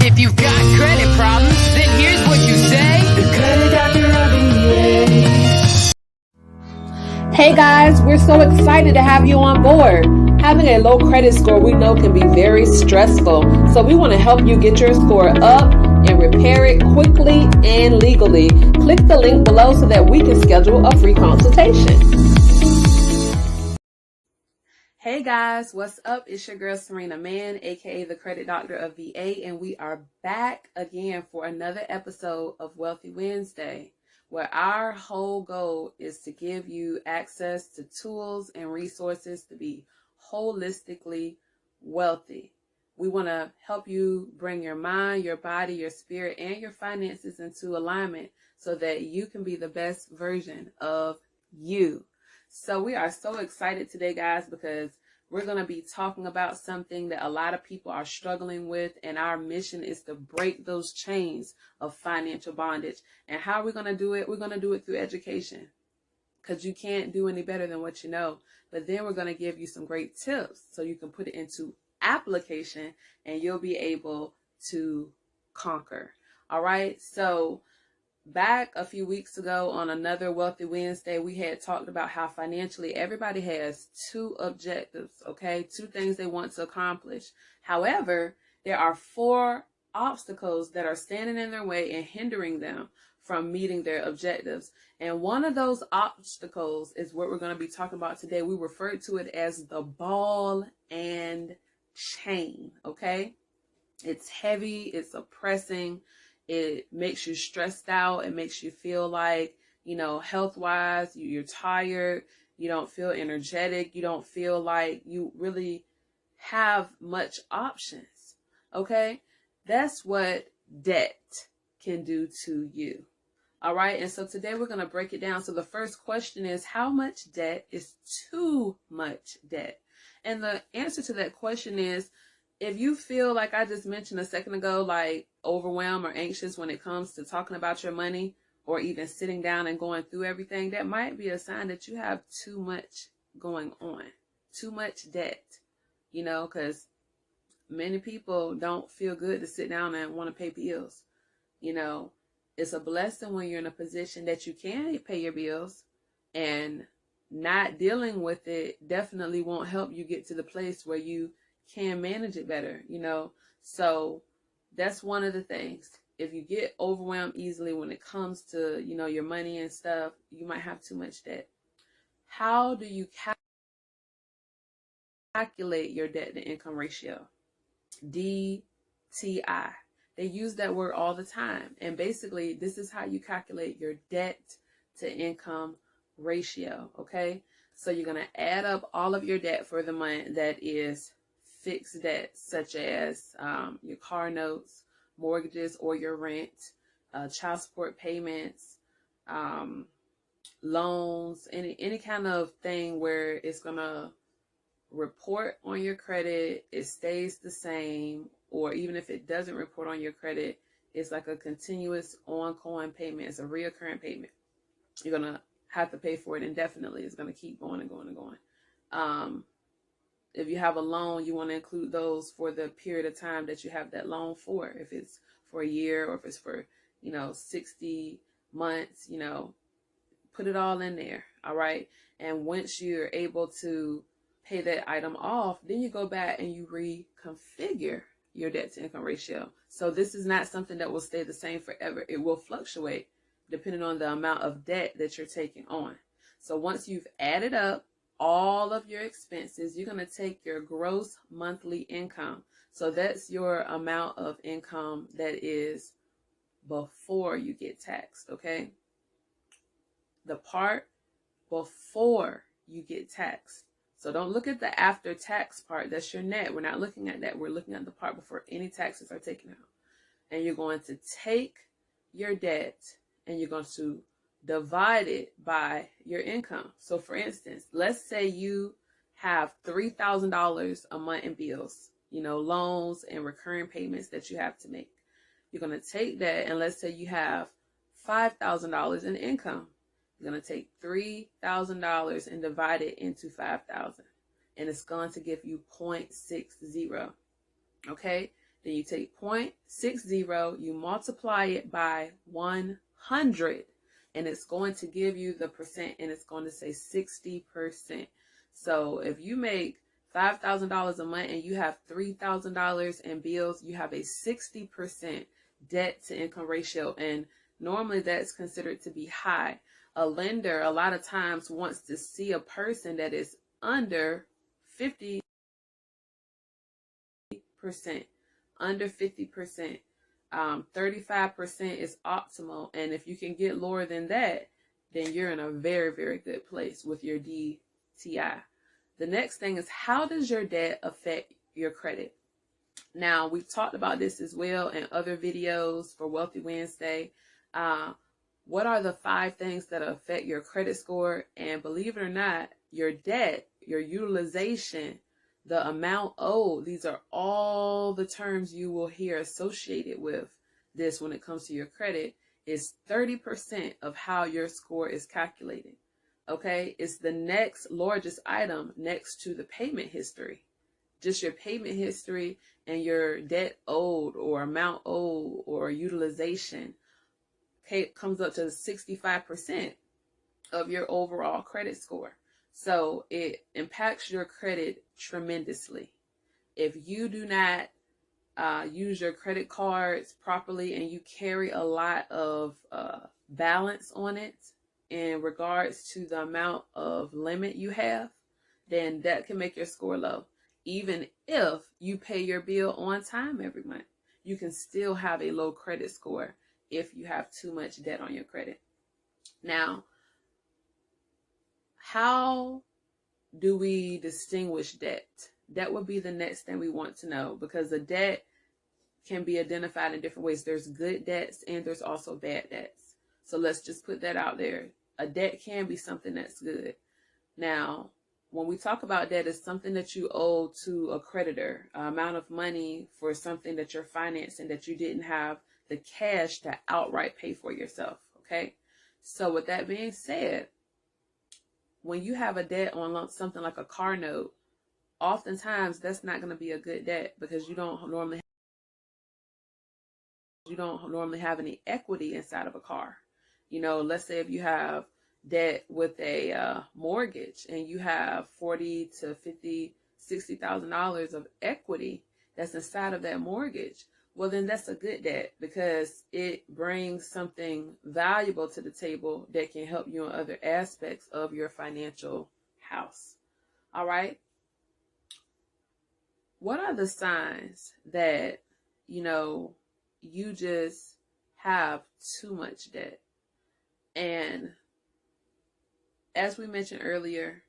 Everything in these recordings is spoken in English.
If you've got credit problems, then here's what you say. The Credit Doctor of VA. Hey guys, we're so excited to have you on board. Having a low credit score we know can be very stressful, so we want to help you get your score up and repair it quickly and legally. Click the link below so that we can schedule a free consultation. Hey guys, what's up? It's your girl Serena Mann, aka the Credit Doctor of VA, and we are back again for another episode of Wealthy Wednesday, where our whole goal is to give you access to tools and resources to be holistically wealthy. We want to help you bring your mind, your body, your spirit, and your finances into alignment so that you can be the best version of you. So we are so excited today, guys, because we're going to be talking about something that a lot of people are struggling with, and our mission is to break those chains of financial bondage. And how are we going to do it? We're going to do it through education, because you can't do any better than what you know. But then we're going to give you some great tips so you can put it into application and you'll be able to conquer. All right. So back a few weeks ago on another Wealthy Wednesday, we had talked about how financially everybody has two objectives, okay? Two things they want to accomplish. However, there are four obstacles that are standing in their way and hindering them from meeting their objectives. And one of those obstacles is what we're going to be talking about today. We refer to it as the ball and chain, okay? It's heavy, it's oppressing. It makes you stressed out. It makes you feel like, health-wise, you're tired. You don't feel energetic. You don't feel like you really have much options. Okay? That's what debt can do to you. All right? And so today we're going to break it down. So the first question is, how much debt is too much debt? And the answer to that question is, if you feel like I just mentioned a second ago, like overwhelmed or anxious when it comes to talking about your money or even sitting down and going through everything, that might be a sign that you have too much going on, too much debt, because many people don't feel good to sit down and want to pay bills. It's a blessing when you're in a position that you can pay your bills, and not dealing with it definitely won't help you get to the place where you can manage it better, So that's one of the things. If you get overwhelmed easily when it comes to, your money and stuff, you might have too much debt. How do you calculate your debt to income ratio? DTI. They use that word all the time. And basically, this is how you calculate your debt to income ratio, okay? So you're going to add up all of your debt for the month that is fixed debts, such as your car notes, mortgages or your rent, child support payments, loans, any kind of thing where it's going to report on your credit, it stays the same, or even if it doesn't report on your credit, it's like a continuous ongoing payment. It's a reoccurring payment. You're going to have to pay for it indefinitely. It's going to keep going and going and going. If you have a loan, you want to include those for the period of time that you have that loan for. If it's for a year or if it's for, 60 months, put it all in there. All right. And once you're able to pay that item off, then you go back and you reconfigure your debt to income ratio. So this is not something that will stay the same forever. It will fluctuate depending on the amount of debt that you're taking on. So once you've added up all of your expenses, you're going to take your gross monthly income. So that's your amount of income that is before you get taxed, okay? The part before you get taxed. So don't look at the after tax part. That's your net. We're not looking at that. We're looking at the part before any taxes are taken out. And you're going to take your debt and you're going to divide it by your income. So for instance, let's say you have $3,000 a month in bills, loans and recurring payments that you have to make. You're going to take that, and let's say you have $5,000 in income. You're going to take $3,000 and divide it into 5,000, and it's going to give you 0.60. Okay? Then you take 0.60, you multiply it by 100, and it's going to give you the percent, and it's going to say 60%. So if you make $5,000 a month and you have $3,000 in bills, you have a 60% debt to income ratio, and normally that's considered to be high. A lender a lot of times wants to see a person that is under 50%, under 50%. 35% is optimal, and if you can get lower than that, then you're in a very, very good place with your DTI. The next thing is, how does your debt affect your credit? Now, we've talked about this as well in other videos for Wealthy Wednesday. What are the 5 things that affect your credit score? And believe it or not, your debt, your utilization, the amount owed, these are all the terms you will hear associated with this when it comes to your credit, is 30% of how your score is calculated. Okay, it's the next largest item next to the payment history. Just your payment history and your debt owed or amount owed or utilization comes up to 65% of your overall credit score. So it impacts your credit tremendously. If you do not use your credit cards properly and you carry a lot of balance on it in regards to the amount of limit you have, then that can make your score low. Even if you pay your bill on time every month, you can still have a low credit score if you have too much debt on your credit. Now, how do we distinguish debt? That would be the next thing we want to know, because the debt can be identified in different ways. There's good debts and there's also bad debts. So let's just put that out there. A debt can be something that's good. Now, when we talk about debt, it's something that you owe to a creditor, an amount of money for something that you're financing that you didn't have the cash to outright pay for yourself. Okay? So with that being said, when you have a debt on something like a car note, oftentimes that's not going to be a good debt, because you don't normally have any equity inside of a car. Let's say if you have debt with a mortgage and you have $40,000 to $50,000, $60,000 of equity that's inside of that mortgage, well, then that's a good debt, because it brings something valuable to the table that can help you in other aspects of your financial house. All right. What are the signs that, you just have too much debt? And as we mentioned earlier,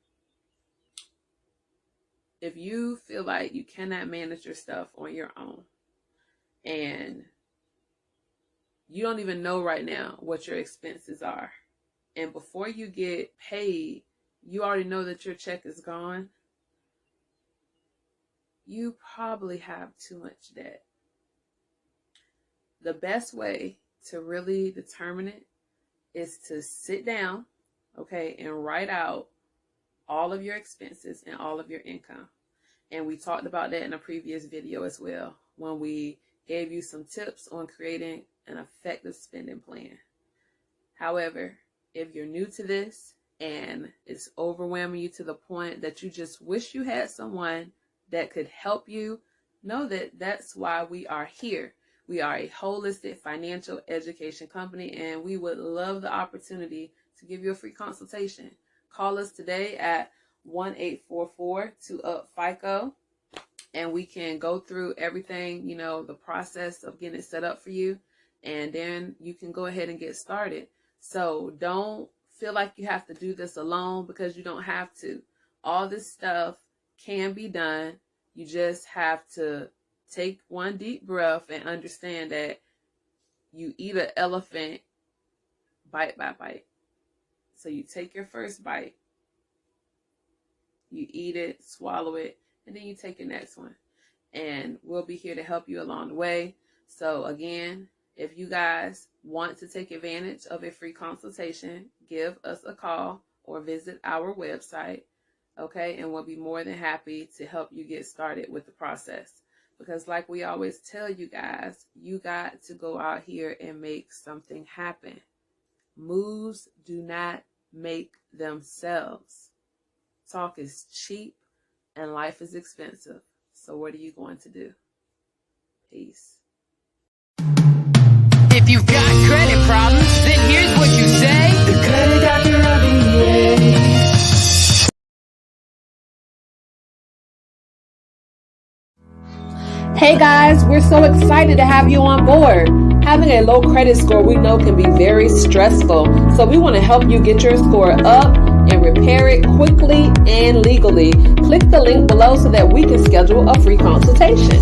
if you feel like you cannot manage your stuff on your own, and you don't even know right now what your expenses are, and before you get paid, you already know that your check is gone, you probably have too much debt. The best way to really determine it is to sit down, okay, and write out all of your expenses and all of your income. And we talked about that in a previous video as well, when we gave you some tips on creating an effective spending plan. However, if you're new to this and it's overwhelming you to the point that you just wish you had someone that could help you, know that that's why we are here. We are a holistic financial education company, and we would love the opportunity to give you a free consultation. Call us today at 1-844-2-UP-FICO, and we can go through everything, the process of getting it set up for you, and then you can go ahead and get started. So don't feel like you have to do this alone, because you don't have to. All this stuff can be done. You just have to take one deep breath and understand that you eat an elephant bite by bite. So you take your first bite, you eat it, swallow it, and then you take your next one. And we'll be here to help you along the way. So again, if you guys want to take advantage of a free consultation, give us a call or visit our website, okay? And we'll be more than happy to help you get started with the process. Because like we always tell you guys, you got to go out here and make something happen. Moves do not make themselves. Talk is cheap and life is expensive. So what are you going to do? Peace. If you've got credit problems, then here's what you say. The Credit Doctor of VA. Hey guys, we're so excited to have you on board. Having a low credit score we know can be very stressful, so we want to help you get your score up and repair it quickly and legally. Click the link below so that we can schedule a free consultation.